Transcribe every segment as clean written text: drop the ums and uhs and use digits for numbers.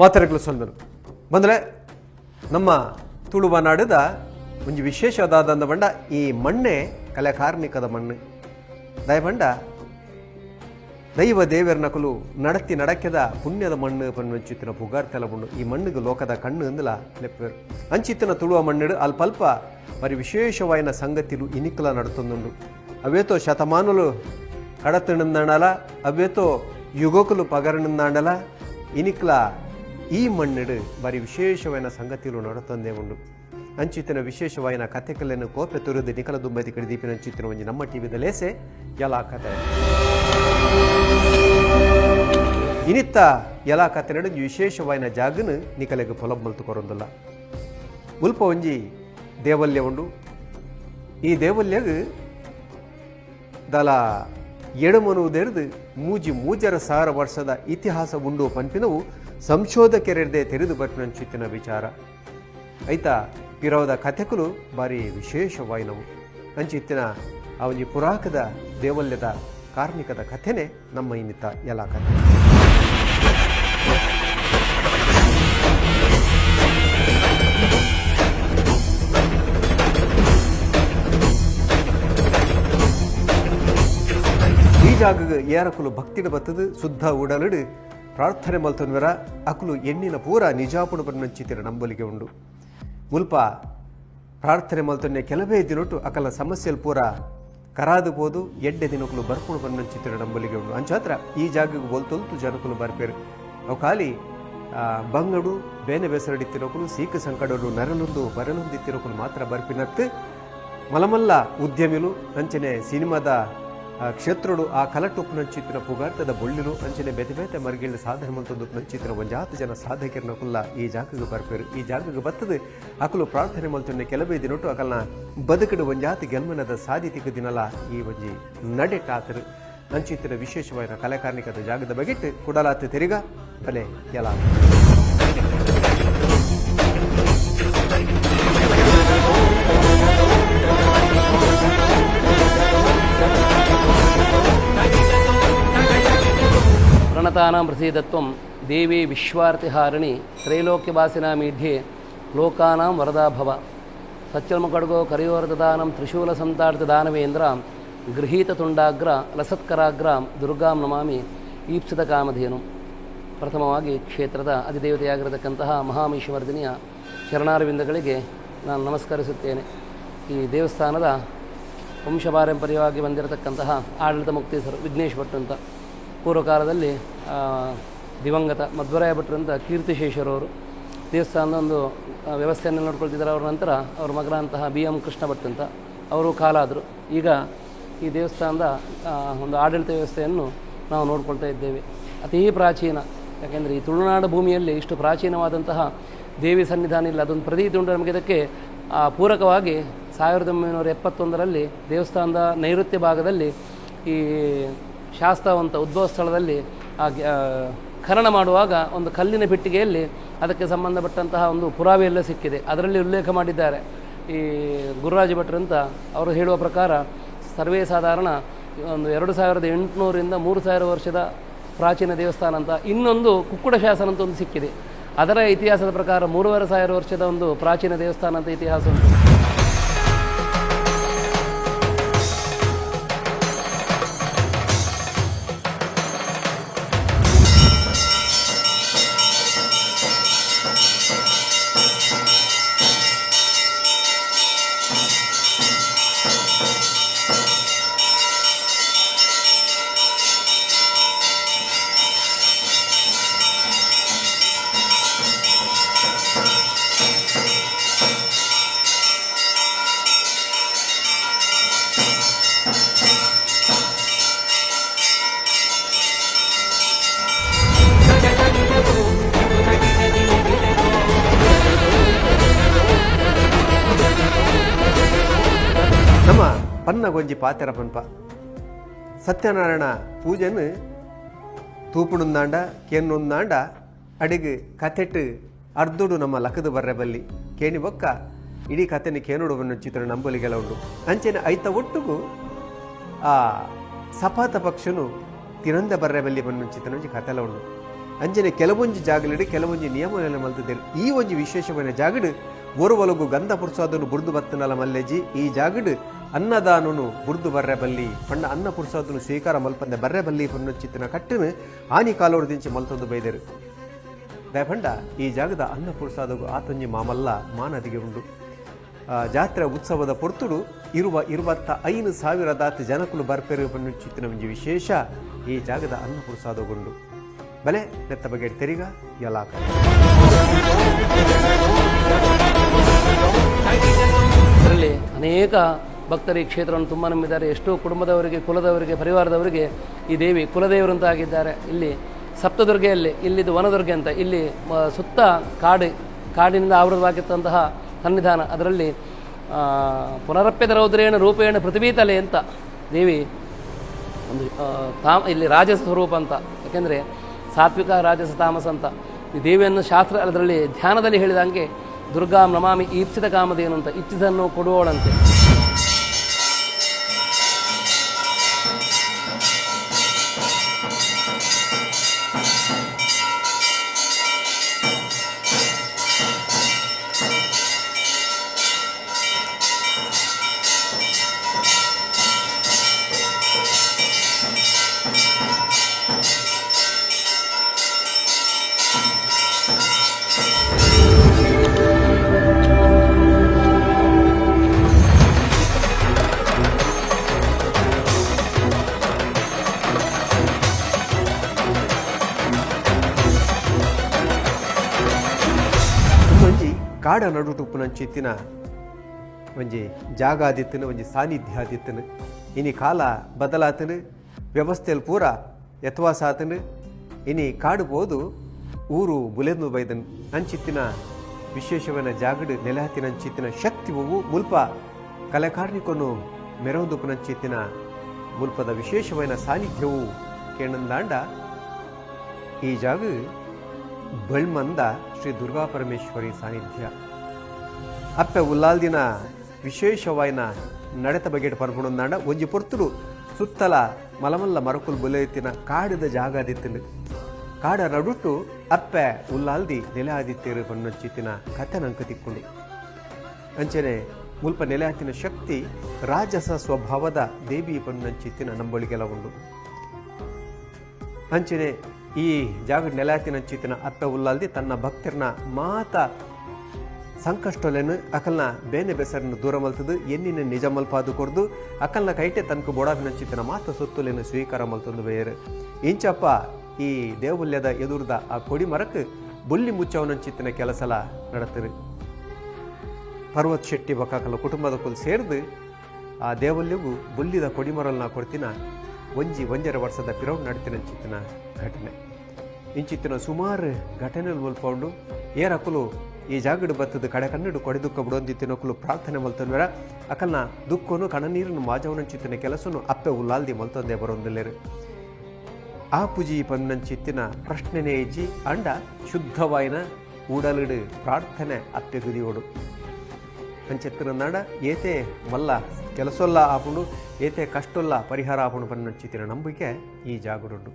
ಮಾತರೆಗಳು ಸೊಂದರು ಬಂದರೆ ನಮ್ಮ ತುಳುವ ನಾಡದ ಒಂದು ವಿಶೇಷವಾದ ಬಂಡ ಈ ಮಣ್ಣೆ ಕಲೆ ಕಾರ್ಮಿಕದ ಮಣ್ಣು ದಯಬಂಡ ದೈವ ದೇವರ ನಕಲು ನಡತಿ ನಡಕೆದ ಪುಣ್ಯದ ಮಣ್ಣು ಪನ್ನುಂಚಿತ್ತಿನ ಪುಗಾರ್ತೆಲ ಮಣ್ಣು ಈ ಮಣ್ಣಿಗೆ ಲೋಕದ ಕಣ್ಣು ಅಂದಲ ಲೆಪ್ಪರು ಅಂಚಿತ್ತಿನ ತುಳುವ ಮಣ್ಣಿಡು ಅಲ್ಪಲ್ಪ మరి విశేషమైన సంగతిలు ఇనికల నడుతుందుండు అవేతో శతమానులు కడతనుందండల అవేతో యుగకులు పగరనుందండల ఇనికల ఈ మన్నుడు మరి విశేషమైన సంగతిలు నడుతుందే ఉండు ಅಂಚಿತ್ತಿನ ವಿಶೇಷವಾಯಿನ ಕಥೆಗಳನ್ನು ಕೋಪೆ ತುರಿದು ನಿಕಲ ದುಂಬೈತಿ ಕಡೆ ದೀಪಿನ ಅಂಚಿತ್ತಿನ ಒಂದು ನಮ್ಮ ಟಿವಿದಲೇಸೆ ಎಲ್ಲ ಕಥೆ ಇನಿತ್ತ ಎಲ್ಲ ಕಥೆ ನಡು ವಿಶೇಷವಾಯಿನ ಜಾಗನು ನಿಕಲೆಗೆ ಪೊಲಬ್ ಮಲ್ತು ಕೊರೊಂದಿಲ್ಲ ಮುಲ್ಪ ಒಂಜಿ ದೇವಲ್ಯ ಉಂಡು ಈ ದೇವಲ್ಯಗ ದಲ ಎಡಮನುವುದೆರದು ಮೂಜರ ಸಾವಿರ ವರ್ಷದ ಇತಿಹಾಸ ಉಂಡು ಪಂಪಿನವು ಸಂಶೋಧಕರೆರದೇ ತೆರೆದು ಬರ್ಪಿನಂಚಿತ್ತಿನ ವಿಚಾರ ಐತ ಪಿರವದ ಕಥೆಗಳು ಭಾರಿ ವಿಶೇಷವಾಯಿನವು ಅಂಚಿತ್ತಿನ ಆ ಒಂದು ಪುರಾಕದ ದೇವಲ್ಯದ ಕಾರ್ಮಿಕದ ಕಥೆನೇ ನಮ್ಮ ಇನ್ನಿತ್ತ ಎಲ್ಲ ಕಥೆ ಈ ಜಾಗಗೆ ಏರಕುಲು ಭಕ್ತಿಗೆ ಬತ್ತದು ಶುದ್ಧ ಉಡಲಡು ಪ್ರಾರ್ಥನೆ ಮಲ್ತನ್ವರ ಅಕುಲು ಎಣ್ಣಿನ ಪೂರ ನಿಜಾಪುಣ ಬನ್ನಂಚಿತ್ತಿರ ನಂಬಲಿಗೆ ಉಂಡು ಮುಲ್ಪ ಪ್ರಾರ್ಥನೆ ಮಲ್ತೊನ್ನೆ ಕೆಲವೇ ದಿನೊಟ್ಟು ಅಕಲ ಸಮಸ್ಯೆಲ್ ಪೂರ ಕರಾದು ಬೋದು ಎಡ್ಡೆ ದಿನಕುಲು ಬರ್ಪುಣ ಬನ್ನಂಚಿತ್ತಿರ ನಂಬಲಿಗೆ ಉಂಡು ಅಂಚಾತ್ರ ಈ ಜಾಗಕ್ಕೆ ಬೋಲ್ತೊಲ್ತು ಜನಕುಲು ಬರ್ಪೇರು ಅವು ಖಾಲಿ ಬಂಗಡು ಬೇನೆ ಬೇಸರಡಿತ್ತಿರೋಕುಲು ಸೀಕ ಸಂಕಡರು ನರಲೊಂದು ಬರಲೊಂದಿತ್ತಿರೋಕುಲು ಮಾತ್ರ ಬರ್ಪಿನತ್ತು ಮಲಮಲ್ಲ ಉದ್ಯಮಿಲು ಅಂಚನೆ ಸಿನಿಮಾದ ಕ್ಷೇತ್ರಡು ಆ ಕಲಟುಪ್ನಂಚಿತ್ತಿನ ಪುಗಾರ್ತದ ಬೊಳ್ಳಿಲು ಅಂಚನೆ ಬೆತೆ ಬೆತೆ ಮರ್ಗಿಳ್ಳ ಸಾಧನೆ ಮಂತದ್ದು ನಂಚಿತ್ತಿನ ಒಂಜಾತು ಜನ ಸಾಧಕರನ್ನ ಕುಲ್ಲ ಈ ಜಾಗಕ್ಕೆ ಬರ್ಪೇರು ಈ ಜಾಗಕ್ಕೆ ಬರ್ತದೆ ಅಕಲು ಪ್ರಾರ್ಥನೆ ಮಲ್ತೊನ್ನೆ ಕೆಲವೇ ದಿನೊಟ್ಟು ಅಕಲ್ನ ಬದುಕಡು ಒಂಜಾತು ಗೆಲ್ಮನದ ಸಾಧಿತಿಗೆ ದಿನಲ ಈ ಒಂಜಿ ನಡೆ ಕಾತರು ಅಂಚಿತ್ತಿನ ವಿಶೇಷವಾದ ಕಲೆ ಕಾರ್ಮಿಕದ ಜಾಗದ ಬಗೆಟ್ಟು ಕುಡಲಾತು ತಿರುಗ ಬಲೆ ಎಲ್ಲ ಪ್ರಣತಾನಾಂ ಪ್ರಸೀದತ್ವಂ ದೇವಿ ವಿಶ್ವಾರ್ತಿಹಾರಿಣಿ ತ್ರೈಲೋಕ್ಯವಾಸಿನಾ ಮೀಢ್ಯೆ ಲೋಕಾನಾಂ ವರದಾಭವ ಸಚ್ಚಲ್ಮಕಡ್ಗೋ ಕರೆಯೋರದಾನಂ ತ್ರಿಶೂಲ ಸಂತಾಡಿತ ದಾನವೇಂದ್ರ ಗೃಹೀತ ತುಂಡಾಗ್ರ ಲಸತ್ಕರಾಗ್ರ ದುರ್ಗಾಂ ನಮಾಮಿ ಈಪ್ಸಿತ ಕಾಮಧೇನು. ಪ್ರಥಮವಾಗಿ ಕ್ಷೇತ್ರದ ಅಧಿದೇವತೆಯಾಗಿರತಕ್ಕಂತಹ ಮಹಾಮಹಿಷವರ್ಧಿನಿಯ ಚರಣಾರವಿಂದಗಳಿಗೆ ನಾನು ನಮಸ್ಕರಿಸುತ್ತೇನೆ. ಈ ದೇವಸ್ಥಾನದ ವಂಶಪಾರಂಪರ್ಯವಾಗಿ ಬಂದಿರತಕ್ಕಂತಹ ಆಡಳಿತ ಮುಕ್ತೇಶ್ವರ ವಿಘ್ನೇಶ್ ಭಟ್ ಅಂತ ಪೂರ್ವಕಾಲದಲ್ಲಿ ದಿವಂಗತ ಮಧ್ವರಾಯ ಭಟ್ರಂತ ಕೀರ್ತಿಶೇಷರವರು ದೇವಸ್ಥಾನದ ಒಂದು ವ್ಯವಸ್ಥೆಯನ್ನು ನೋಡ್ಕೊಳ್ತಿದ್ದಾರೆ. ಅವರ ನಂತರ ಅವ್ರ ಮಗನಂತಹ BM ಕೃಷ್ಣ ಭಟ್ ಅಂತ ಅವರು ಕಾಲಾದರು. ಈಗ ಈ ದೇವಸ್ಥಾನದ ಒಂದು ಆಡಳಿತ ವ್ಯವಸ್ಥೆಯನ್ನು ನಾವು ನೋಡ್ಕೊಳ್ತಾ ಇದ್ದೇವೆ. ಅತೀ ಪ್ರಾಚೀನ, ಯಾಕೆಂದರೆ ಈ ತುಳುನಾಡು ಭೂಮಿಯಲ್ಲಿ ಇಷ್ಟು ಪ್ರಾಚೀನವಾದಂತಹ ದೇವಿ ಸನ್ನಿಧಾನ ಇಲ್ಲ. ಅದೊಂದು ಪ್ರತೀತಿ ಉಂಟು ನಮಗೆ. ಇದಕ್ಕೆ ಪೂರಕವಾಗಿ 1971ರಲ್ಲಿ ದೇವಸ್ಥಾನದ ನೈಋತ್ಯ ಭಾಗದಲ್ಲಿ ಈ ಶಾಸ್ತ್ರವಂತ ಉದ್ಭವ ಸ್ಥಳದಲ್ಲಿ ಖನನ ಮಾಡುವಾಗ ಒಂದು ಕಲ್ಲಿನ ಪೆಟ್ಟಿಗೆಯಲ್ಲಿ ಅದಕ್ಕೆ ಸಂಬಂಧಪಟ್ಟಂತಹ ಒಂದು ಪುರಾವೆ ಎಲ್ಲ ಸಿಕ್ಕಿದೆ. ಅದರಲ್ಲಿ ಉಲ್ಲೇಖ ಮಾಡಿದ್ದಾರೆ ಈ ಗುರುರಾಜ ಭಟ್ರಂತ ಅವರು ಹೇಳುವ ಪ್ರಕಾರ ಸರ್ವೇ ಸಾಧಾರಣ ಒಂದು 2800ರಿಂದ 3000 ವರ್ಷದ ಪ್ರಾಚೀನ ದೇವಸ್ಥಾನ ಅಂತ. ಇನ್ನೊಂದು ಕುಕ್ಕುಡ ಶಾಸನ ಅಂತ ಒಂದು ಸಿಕ್ಕಿದೆ. ಅದರ ಇತಿಹಾಸದ ಪ್ರಕಾರ 3500 ವರ್ಷದ ಒಂದು ಪ್ರಾಚೀನ ದೇವಸ್ಥಾನ ಅಂತ ಇತಿಹಾಸ ಉಂಟು. ನಮ್ಮ ಪನ್ನಗೊಂಜಿ ಪಾತೆರ ಪನ್ಪ ಸತ್ಯನಾರಾಯಣ ಪೂಜೆನು ತೂಪುಣುಂದಾಂಡ ಕೆನ್ನೊಂದಾಂಡ ಅಡಿಗೆ ಕಥೆಟ್ಟು ಅರ್ಧುಡು ನಮ್ಮ ಲಕದು ಬರ್ರೆ ಬಲ್ಲಿ ಕೇಣಿ ಬೊಕ್ಕ ಇಡೀ ಕಥೆನ ಕೇನುಡುವನ್ನು ಚಿತ್ರ ನಂಬಲಿಗೆಲ್ಲ ಉಂಡು. ಅಂಚೆನ ಐತ ಒಟ್ಟುಗೂ ಆ ಸಪಾತ ಪಕ್ಷನು ತಿರಂದ ಬರ್ರೆ ಬಲ್ಲಿ ಬನ್ನು ಚಿತ್ರ ಕಥೆಲ ಉಂಡು. ಅಂಜನೆ ಕೆಲವೊಂಜಿ ಜಾಗಲಿಡು ಕೆಲವೊಂಜಿ ನಿಯಮನೆಲ್ಲ ಮಲ್ತಿದ್ದೇರು. ಈ ಒಂಜಿ ವಿಶೇಷమైన ಜಾಗಡು ಒರುವಲಗು ಗಂಧ ಪುರ್ಸಾದನು ಬುರ್ದು ಬತ್ತನಲ ಮಲ್ಲೆಜಿ ಈ ಜಾಗಡು ಅನ್ನದಾನನು ಬುರ್ದು ಬರ್ರೆ ಬಲ್ಲಿ ಪಂಡ ಅನ್ನ ಪುರ್ಸಾದನು ಸ್ವೀಕಾರ ಮಲ್ಪಂದೆ ಬರ್ರೆ ಬಲ್ಲಿ ಪೊನ್ನೊಚ್ಚಿತ್ತಿನ ಕಟ್ಟನು ಆನಿ ಕಾಲೋಡು ದಿಂಚಿ ಮಲ್ತೊಂದು ಬೈದೇರು ದಯಪಂಡ ಈ ಜಾಗದ ಅನ್ನ ಪುರ್ಸಾದಗು ಆತೊಂಜಿ ಮಾಮಲ್ಲ ಮಾನದಿಗೆ ಉಂಡು. ಜಾತ್ರೆ ಉತ್ಸವದ ಪೊರ್ತುಡು 25,000 ಜನಕುಲು ಬರ್ಪೆರು ಪೊನ್ನೊಚ್ಚಿತ್ತಿನ ಒಂಜಿ ವಿಶೇಷ ಈ ಜಾಗದ ಅನ್ನ ಪುರ್ಸಾದಗುಂಡು. ಬಲೆ ನೆತ್ತ ಬಗೆ ತೆರಿಗ ಯಲಾಕ ಇದರಲ್ಲಿ ಅನೇಕ ಭಕ್ತರು ಈ ಕ್ಷೇತ್ರವನ್ನು ತುಂಬ ನಂಬಿದ್ದಾರೆ. ಎಷ್ಟೋ ಕುಟುಂಬದವರಿಗೆ, ಕುಲದವರಿಗೆ, ಪರಿವಾರದವರಿಗೆ ಈ ದೇವಿ ಕುಲದೇವರಂತಾಗಿದ್ದಾರೆ. ಇಲ್ಲಿ ಸಪ್ತದುರ್ಗೆಯಲ್ಲಿ ಇಲ್ಲಿದು ವನದುರ್ಗೆ ಅಂತ, ಇಲ್ಲಿ ಸುತ್ತ ಕಾಡಿನಿಂದ ಆವೃತವಾಗಿದ್ದಂತಹ ಸನ್ನಿಧಾನ. ಅದರಲ್ಲಿ ಪುನರಪ್ಯದ ರೌದ್ರೇಣ ರೂಪೇಣ ಪೃಥ್ವೀತಲೆ ಅಂತ ದೇವಿ ಒಂದು ಇಲ್ಲಿ ರಾಜಸ ಸ್ವರೂಪ ಅಂತ. ಯಾಕೆಂದರೆ ಸಾತ್ವಿಕ ರಾಜಸ ತಾಮಸ ಅಂತ ಈ ದೇವಿಯನ್ನು ಶಾಸ್ತ್ರ ಅದರಲ್ಲಿ ಧ್ಯಾನದಲ್ಲಿ ಹೇಳಿದಂಗೆ ದುರ್ಗಾಂ ನಮಾಮಿ ಈಪ್ಸಿತ ಕಾಮಧೇನು ಅಂತ, ಇಚ್ಛಿಸನ್ನು ಕೊಡುವಳಂತೆ. ಕಾಡ ನಡುಟುಪ್ಪುನಂಚಿತ್ತಿನ ಒಂಜಿ ಜಾಗ ಆದಿತ್ತನು, ಒಂಜಿ ಸಾನ್ನಿಧ್ಯ ಆದಿತ್ತನು. ಇನಿ ಕಾಲ ಬದಲಾತನು, ವ್ಯವಸ್ಥೆಯಲ್ಲಿ ಪೂರ ಯಥವಾಸ ಆತನು. ಇನಿ ಕಾಡು ಹೋದು ಊರು ಬುಲೆಂದು ಬೈದನು ಅಂಚಿತ್ತಿನ ವಿಶೇಷವನ್ನ ಜಾಗಡು ನೆಲಹತ್ತಿನ ಅಂಚಿತ್ತಿನ ಶಕ್ತಿ ಹೂವು ಮುಲ್ಪ ಕಲೆಕಾರ್ಣಿಕೊನ್ನು ಮೆರವಂದುಪುನಂಚಿತ್ತಿನ ಮುಲ್ಪದ ವಿಶೇಷವೈನ ಸಾನ್ನಿಧ್ಯವು ಕೇಣಂದಾಂಡ ಈ ಜಾಗ ಬಳ್ಮಂದ ಶ್ರೀ ದುರ್ಗಾ ಪರಮೇಶ್ವರಿ ಸಾನ್ನಿಧ್ಯ ಅಪ್ಪೆ ಉಲ್ಲಾಲ್ದಿನ ವಿಶೇಷವಾಯಿನ ನಡೆತ ಬಗೆಟ್ ಪನ್ಪುಣಂದಾಂಡ ಒಂಜಿ ಪೊರ್ತುಡು ಸುತ್ತಲ ಮಲಮಲ್ಲ ಮರಕುಲು ಬುಲೆಯತ್ತಿನ ಕಾಡಿದ ಜಾಗ ಆದಿತ್ತಲು ಕಾಡ ನಡುಟ್ಟು ಅಪ್ಪೆ ಉಲ್ಲಾಲ್ದಿ ನೆಲೆ ಆದಿತ್ತೇರು ಪನ್ನೊಚ್ಚಿತ್ತಿನ ಕಥೆ ನಂಕ ತಿಕ್ಕೊಂಡು ಅಂಚನೆ ಮುಲ್ಪ ನೆಲೆ ಹತ್ತಿನ ಶಕ್ತಿ ರಾಜಸ ಸ್ವಭಾವದ ದೇವಿ ಪನ್ನೊಚ್ಚಿತ್ತಿನ ನಂಬಳಿಗೆಲ್ಲ ಉಂಡು. ಅಂಚನೆ ಈ ಜಾಗ ನೆಲಾತಿನ ಚಿತ್ತಿನ ಅತ್ತ ಉಲ್ಲಾಲ್ದಿ ತನ್ನ ಭಕ್ತರನ್ನ ಮಾತ ಸಂಕಷ್ಟಲೇನು ಅಕಲ್ನ ಬೇನೆ ಬೆಸರನ್ನು ದೂರ ಮಲ್ತದು ಎನ್ನಿನ ನಿಜ ಮಲ್ಪಾದು ಕೊರ್ದು ಅಕಲ್ನ ಕೈಟೆ ತನಕ ಬೋಡಾವಿನ ಚಿತ್ತಿನ ಮಾತ ಸೊತ್ತುಲೇನು ಸ್ವೀಕಾರ ಮಲ್ತಂದು ಬೇರೆ ಇಂಚಪ್ಪ ಈ ದೇವಲ್ಯದ ಎದುರ್ದ ಆ ಕೊಡಿ ಮರಕ್ಕೆ ಬುಲ್ಲಿ ಮುಚ್ಚವನ ಚಿತ್ತಿನ ಕೆಲಸಲ ನಡತರು. ಪರ್ವತ್ ಶೆಟ್ಟಿ ಬಕಾಕಲ ಕುಟುಂಬದ ಕುಲ್ ಸೇರಿದು ಆ ದೇವಲ್ಯಗೂ ಬುಲ್ಲಿದ ಕೊಡಿಮರಲ್ನ ಕೊಡ್ತಿನ ಒಂಜರ ವರ್ಷದ ಪಿರೌಂಡ್ ನಡ್ತಿನ ಚಿತ್ತಿನ ಘಟನೆ ಇಂಚಿತ್ತಿನ ಸುಮಾರು ಘಟನೆಗಳು ಮಲ್ಕೊಂಡು ಏರಕುಲು ಈ ಜಾಗಡು ಬತ್ತದ ಕಡೆ ಕನ್ನಡು ಕೊಡೆದುಕ್ಕ ಬಿಡೊಂದಿತ್ತಿನಕುಲು ಪ್ರಾರ್ಥನೆ ಮಲ್ತನ್ವೇರ ಅಕಲ್ನ ದುಃಖನು ಕಣನೀರನ್ನು ಮಾಜವನಂಚಿತ್ತಿನ ಕೆಲಸನು ಅಪ್ಪೆ ಉಲ್ಲಾಲ್ದಿ ಮಲ್ತಂದೆ ಬರೋಂದಿಲ್ಲೇರು. ಆ ಪೂಜಿ ಪನ್ನಂಚಿತ್ತಿನ ಪ್ರಶ್ನೆನೇ ಇಜ್ಜಿ ಅಂಡ ಶುದ್ಧವಾಯಿನ ಊಡಲಿಡು ಪ್ರಾರ್ಥನೆ ಅಪ್ಪೆ ಗುದಿಯೋಡು ಅಂಚೆತ್ತಿನ ನಾಡ ಏತೆ ಮಲ್ಲ ಕೆಲಸೊಲ್ಲ ಆಪುಂಡು ಏತೆ ಕಷ್ಟೊಲ್ಲ ಪರಿಹಾರ ಆಪುಂಡು ಪನ್ನಂಚಿತ್ತಿನ ನಂಬಿಕೆ ಈ ಜಾಗಡುಂಡು.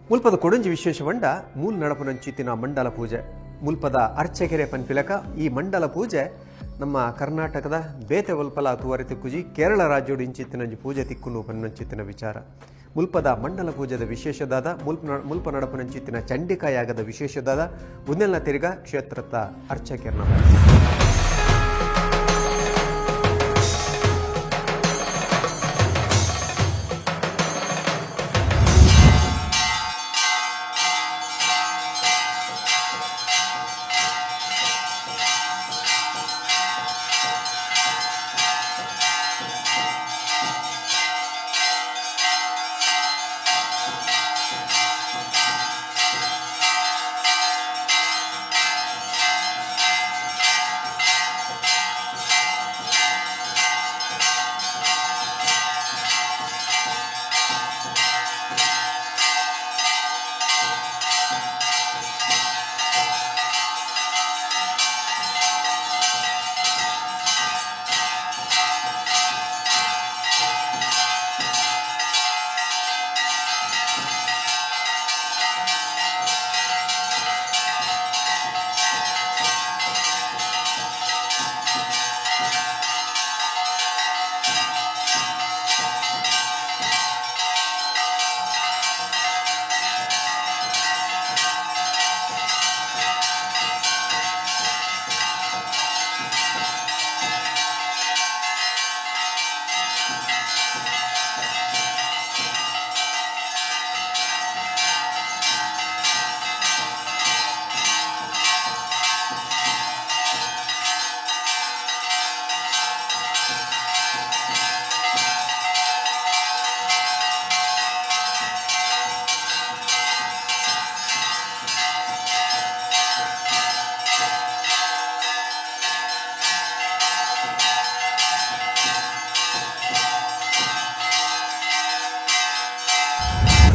ಮುಲ್ಪದ ಕೊಡಂಜಿ ವಿಶೇಷವಂಡ ಮೂಲ್ ನಡಪನಂಚಿತ್ತಿನ ಮಂಡಲ ಪೂಜೆ ಮುಲ್ಪದ ಅರ್ಚಕೆರೆ ಪನ್ಪಿಲಕ ಈ ಮಂಡಲ ಪೂಜೆ ನಮ್ಮ ಕರ್ನಾಟಕದ ಬೇತೆ ಒಲ್ಪಲ ತುವರಿತು ಕುಜಿ ಕೇರಳ ರಾಜ್ಯೋಡು ಇಂಚಿತ್ತಿನಂಜಿ ಪೂಜೆ ತಿಕ್ಕುನು ಪನ್ನಂಚಿತ್ತಿನ ವಿಚಾರ. ಮುಲ್ಪದ ಮಂಡಲ ಪೂಜೆದ ವಿಶೇಷದಾದ ಮುಲ್ಪ ನಡಪನಂಚಿತ್ತಿನ ಚಂಡಿಕಾಯಾಗದ ವಿಶೇಷದಾದ ಉನ್ನೆಲ್ನ ತಿರುಗ ಕ್ಷೇತ್ರದ ಅರ್ಚಕೆರ್ನ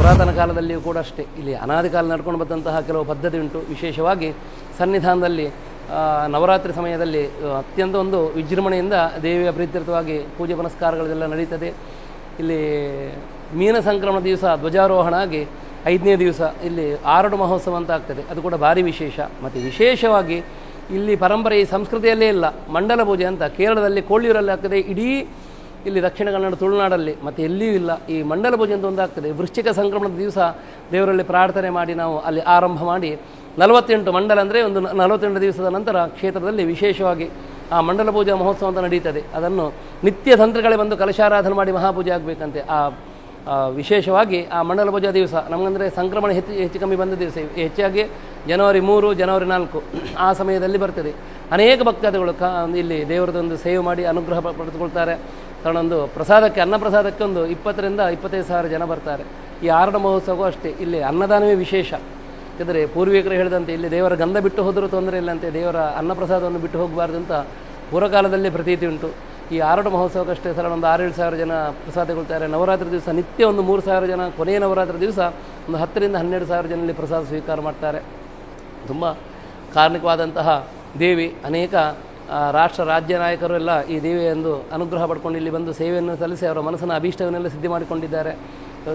ಪುರಾತನ ಕಾಲದಲ್ಲಿಯೂ ಕೂಡ ಅಷ್ಟೇ ಇಲ್ಲಿ ಅನಾದಿ ಕಾಲ ನಡ್ಕೊಂಡು ಬಂದಂತಹ ಕೆಲವು ಪದ್ಧತಿ ಉಂಟು. ವಿಶೇಷವಾಗಿ ಸನ್ನಿಧಾನದಲ್ಲಿ ನವರಾತ್ರಿ ಸಮಯದಲ್ಲಿ ಅತ್ಯಂತ ಒಂದು ವಿಜೃಂಭಣೆಯಿಂದ ದೇವಿಯ ಪ್ರೀತ್ಯರ್ಥವಾಗಿ ಪೂಜೆ ಪುನಸ್ಕಾರಗಳೆಲ್ಲ ನಡೀತದೆ. ಇಲ್ಲಿ ಮೀನ ಸಂಕ್ರಮಣ ದಿವಸ ಧ್ವಜಾರೋಹಣ ಆಗಿ 5ನೇ ದಿವಸ ಇಲ್ಲಿ ಆರಡು ಮಹೋತ್ಸವ ಅಂತ ಆಗ್ತದೆ. ಅದು ಕೂಡ ಭಾರಿ ವಿಶೇಷ. ಮತ್ತು ವಿಶೇಷವಾಗಿ ಇಲ್ಲಿ ಪರಂಪರೆ ಈ ಸಂಸ್ಕೃತಿಯಲ್ಲೇ ಇಲ್ಲ, ಮಂಡಲ ಪೂಜೆ ಅಂತ ಕೇರಳದಲ್ಲಿ ಕೋಳಿಯೂರಲ್ಲಿ ಆಗ್ತದೆ. ಇಡೀ ಇಲ್ಲಿ ದಕ್ಷಿಣ ಕನ್ನಡ ತುಳುನಾಡಲ್ಲಿ ಮತ್ತು ಎಲ್ಲಿಯೂ ಇಲ್ಲ ಈ ಮಂಡಲ ಪೂಜೆ ಅಂತ ಒಂದು ಆಗ್ತದೆ. ವೃಶ್ಚಿಕ ಸಂಕ್ರಮಣದ ದಿವಸ ದೇವರಲ್ಲಿ ಪ್ರಾರ್ಥನೆ ಮಾಡಿ ನಾವು ಅಲ್ಲಿ ಆರಂಭ ಮಾಡಿ 48 ಮಂಡಲ ಅಂದರೆ ಒಂದು 48 ದಿವಸದ ನಂತರ ಕ್ಷೇತ್ರದಲ್ಲಿ ವಿಶೇಷವಾಗಿ ಆ ಮಂಡಲ ಪೂಜಾ ಮಹೋತ್ಸವ ಅಂತ ನಡೀತದೆ. ಅದನ್ನು ನಿತ್ಯ ತಂತ್ರಿಗಳೇ ಬಂದು ಕಲಶಾರಾಧನೆ ಮಾಡಿ ಮಹಾಪೂಜೆ ಆಗಬೇಕಂತೆ. ವಿಶೇಷವಾಗಿ ಆ ಮಂಡಲ ಪೂಜಾ ದಿವಸ ನಮಗಂದರೆ ಸಂಕ್ರಮಣ ಹೆಚ್ಚು ಕಮ್ಮಿ ಬಂದ ದಿವಸ ಹೆಚ್ಚಾಗಿ ಜನವರಿ 3 ಜನವರಿ 4 ಆ ಸಮಯದಲ್ಲಿ ಬರ್ತದೆ. ಅನೇಕ ಭಕ್ತಾದಿಗಳು ಇಲ್ಲಿ ದೇವರದೊಂದು ಸೇವೆ ಮಾಡಿ ಅನುಗ್ರಹ ಪಡೆದುಕೊಳ್ತಾರೆ. ಕಾರಣ ಒಂದು ಪ್ರಸಾದಕ್ಕೆ ಅನ್ನಪ್ರಸಾದಕ್ಕೆ ಒಂದು 20 ರಿಂದ 25 ಸಾವಿರ ಜನ ಬರ್ತಾರೆ. ಈ ಆರಣ ಮಹೋತ್ಸವಕ್ಕೂ ಅಷ್ಟೇ ಇಲ್ಲಿ ಅನ್ನದಾನವೇ ವಿಶೇಷ. ಯಾಕಂದರೆ ಪೂರ್ವಿಕರು ಹೇಳಿದಂತೆ ಇಲ್ಲಿ ದೇವರ ಗಂಧ ಬಿಟ್ಟು ಹೋದರೂ ತೊಂದರೆ ಇಲ್ಲಂತೆ, ದೇವರ ಅನ್ನಪ್ರಸಾದವನ್ನು ಬಿಟ್ಟು ಹೋಗಬಾರ್ದು ಅಂತ ಪೂರ್ವಕಾಲದಲ್ಲಿ ಪ್ರತೀತಿ ಉಂಟು. ಈ ಆರಡ ಮಹೋತ್ಸವಕ್ಕಷ್ಟೇ ಸಲ ಒಂದು 6-7 ಸಾವಿರ ಜನ ಪ್ರಸಾದಗೊಳ್ತಾರೆ. ನವರಾತ್ರಿ ದಿವಸ ನಿತ್ಯ ಒಂದು 3 ಸಾವಿರ ಜನ, ಕೊನೆಯ ನವರಾತ್ರಿ ದಿವಸ ಒಂದು 10 ರಿಂದ 12 ಸಾವಿರ ಜನರಲ್ಲಿ ಪ್ರಸಾದ ಸ್ವೀಕಾರ ಮಾಡ್ತಾರೆ. ತುಂಬ ಕಾರಣಿಕವಾದಂತಹ ದೇವಿ. ಅನೇಕ ರಾಷ್ಟ್ರ ರಾಜ್ಯ ನಾಯಕರು ಎಲ್ಲ ಈ ದೇವಿಯೊಂದು ಅನುಗ್ರಹ ಪಡ್ಕೊಂಡು ಇಲ್ಲಿ ಬಂದು ಸೇವೆಯನ್ನು ಸಲ್ಲಿಸಿ ಅವರ ಮನಸ್ಸಿನ ಅಭೀಷ್ಟವನ್ನೆಲ್ಲ ಸಿದ್ಧಿ ಮಾಡಿಕೊಂಡಿದ್ದಾರೆ.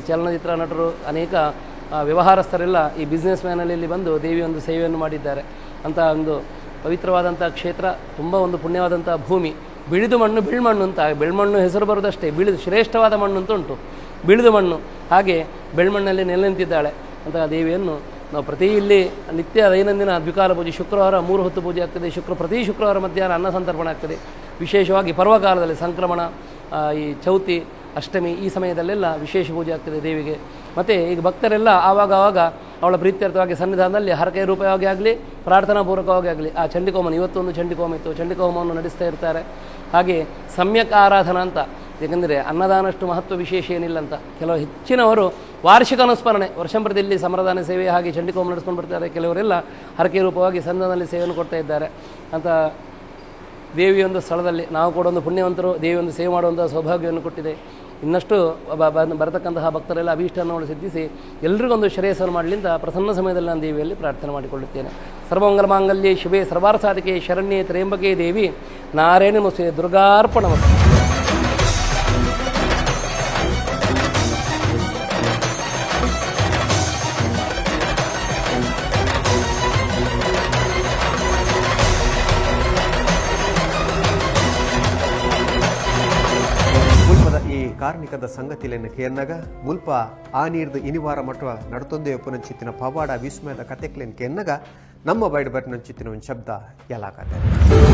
ಚಲನಚಿತ್ರ ನಟರು, ಅನೇಕ ವ್ಯವಹಾರಸ್ಥರೆಲ್ಲ ಈ ಬಿಸ್ನೆಸ್ ಮ್ಯಾನಲ್ಲಿ ಇಲ್ಲಿ ಬಂದು ದೇವಿಯೊಂದು ಸೇವೆಯನ್ನು ಮಾಡಿದ್ದಾರೆ. ಅಂತ ಒಂದು ಪವಿತ್ರವಾದಂಥ ಕ್ಷೇತ್ರ, ತುಂಬ ಒಂದು ಪುಣ್ಯವಾದಂಥ ಭೂಮಿ. ಬಿಳಿದು ಮಣ್ಣು ಬಿಳ್ಮಣ್ಣು ಅಂತ, ಬೆಳ್ಮಣ್ಣು ಹೆಸರು ಬರೋದಷ್ಟೇ, ಬಿಳಿದು ಶ್ರೇಷ್ಠವಾದ ಮಣ್ಣು ಅಂತ ಉಂಟು, ಬಿಳಿದು ಮಣ್ಣು. ಹಾಗೆ ಬೆಳ್ಮಣ್ಣಲ್ಲಿ ನೆಲೆ ನಿಂತಿದ್ದಾಳೆ ಅಂತ ದೇವಿಯನ್ನು ನಾವು ಪ್ರತಿ ಇಲ್ಲಿ ನಿತ್ಯ ದೈನಂದಿನ ದ್ವಿಕಾಲ ಪೂಜೆ, ಶುಕ್ರವಾರ 3 ಹೊತ್ತು ಪೂಜೆ ಆಗ್ತದೆ. ಪ್ರತಿ ಶುಕ್ರವಾರ ಮಧ್ಯಾಹ್ನ ಅನ್ನ ಸಂತರ್ಪಣೆ ಆಗ್ತದೆ. ವಿಶೇಷವಾಗಿ ಪರ್ವಕಾಲದಲ್ಲಿ ಸಂಕ್ರಮಣ, ಈ ಚೌತಿ, ಅಷ್ಟಮಿ ಈ ಸಮಯದಲ್ಲೆಲ್ಲ ವಿಶೇಷ ಪೂಜೆ ಆಗ್ತದೆ ದೇವಿಗೆ. ಮತ್ತು ಈಗ ಭಕ್ತರೆಲ್ಲ ಆವಾಗ ಅವಳ ಪ್ರೀತ್ಯರ್ಥವಾಗಿ ಸನ್ನಿಧಾನದಲ್ಲಿ ಹರಕೆ ರೂಪವಾಗಿ ಆಗಲಿ ಪ್ರಾರ್ಥನಾಪೂರ್ವಕವಾಗಿ ಆಗಲಿ ಆ ಚಂಡಿಕೋಮನ, ಇವತ್ತೊಂದು ಚಂಡಿಕೋಮ ಇತ್ತು, ಚಂಡಿಕೋಮವನ್ನು ನಡೆಸ್ತಾ ಇರ್ತಾರೆ. ಹಾಗೆ ಸಮ್ಯಕ್ ಆರಾಧನಾ ಅಂತ, ಏಕೆಂದರೆ ಅನ್ನದಾನಷ್ಟು ಮಹತ್ವ ವಿಶೇಷ ಏನಿಲ್ಲ ಅಂತ. ಕೆಲವು ಹೆಚ್ಚಿನವರು ವಾರ್ಷಿಕ ಅನುಸ್ಮರಣೆ ವರ್ಷಂಪ್ರತಿ ಇಲ್ಲಿ ಸಮರದಾನ ಸೇವೆ ಹಾಗೆ ಚಂಡಿಕೋಮ ನಡೆಸ್ಕೊಂಡು ಬರ್ತಾರೆ. ಕೆಲವರೆಲ್ಲ ಹರಕೆ ರೂಪವಾಗಿ ಸನ್ನಿಧಾನದಲ್ಲಿ ಸೇವೆಯನ್ನು ಕೊಡ್ತಾ ಇದ್ದಾರೆ ಅಂತ. ದೇವಿಯೊಂದು ಸ್ಥಳದಲ್ಲಿ ನಾವು ಕೂಡ ಒಂದು ಪುಣ್ಯವಂತರು, ದೇವಿಯೊಂದು ಸೇವೆ ಮಾಡುವಂಥ ಸೌಭಾಗ್ಯವನ್ನು ಕೊಟ್ಟಿದೆ. ಇನ್ನಷ್ಟು ಬರತಕ್ಕಂತಹ ಭಕ್ತರೆಲ್ಲ ಅಭೀಷ್ಟವನ್ನು ಸಿದ್ಧಿಸಿ ಎಲ್ರಿಗೊಂದು ಶ್ರೇಯಸ್ಸನ್ನು ಮಾಡಲಿಂದ ಪ್ರಸನ್ನ ಸಮಯದಲ್ಲಿ ನಾನು ದೇವಿಯಲ್ಲಿ ಪ್ರಾರ್ಥನೆ ಮಾಡಿಕೊಳ್ಳುತ್ತೇನೆ. ಸರ್ವಮಂಗಲ ಮಾಂಗಲ್ಯೆ ಶಿವೆ ಸರ್ವಾರ್ಥಸಾಧಿಕೆ ಶರಣ್ಯೆ ತ್ರ್ಯಂಬಕೆ ದೇವಿ ನಾರಾಯಣ ನಮಸ್ತೆ ದುರ್ಗಾರ್ಪಣಮಸ್ತು. ಈ ಕಾರ್ಣಿಕದ ಸಂಗತಿಯನ್ನು ಕೇರ್ನಾಗ ಮುಲ್ಪ ಆ ನೀರ್ದು ಇನಿವಾರ ಮಟ್ವ ನಡತೊಂದೇ ಪುನಂಚಿತ್ತಿನ ಪವಾಡ ವಿಸ್ಮಯದ ಕತೆಕ್ಲೇನ್ ಕೇರ್ನಾಗ ನಮ್ಮ ಬೈಡ್ ಬರ್ನಂಚಿತ್ತಿನ ಒಂದು ಶಬ್ದ ಎಲ್ಲಾಕತ್ತೆ.